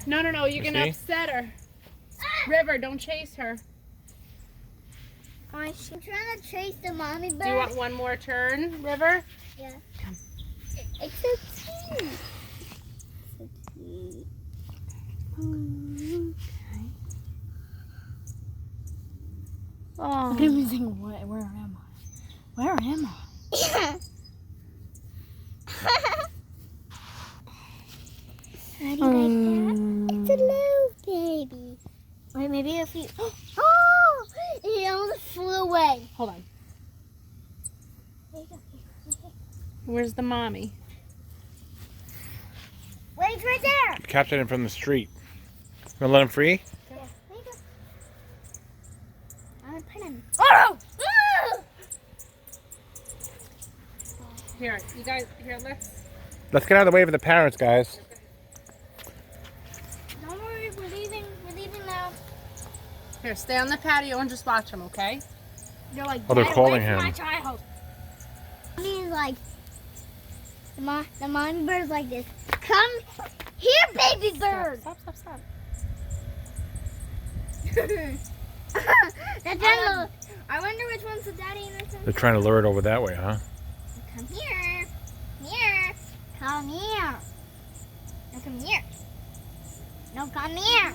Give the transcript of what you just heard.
No, you're going to upset her. River, don't chase her. I'm trying to chase the mommy bird. Do you want one more turn, River? Yeah. It's so cute. So cute. Okay. Oh. I'm thinking, where am I? Where am I? How do you like that? It's a little baby. Wait, maybe if you... Oh! It almost flew away. Hold on. There you go. Where's the mommy? Wait, it's right there. Captured him from the street. You want to let him free? Yeah, there you go. I'm going to put him. Oh! Ah! Here, you guys, Let's get out of the way of the parents, guys. Don't worry, we're leaving now. Here, stay on the patio and just watch them, okay? They're like, Oh, they're "Get calling away from him." my child. I mean, like, the mommy bird's like this. Come here, baby bird. Stop. That's I wonder which one's the daddy and which one's They're trying to lure it over that way, huh? Come here. Come here. Now come here. No, come here.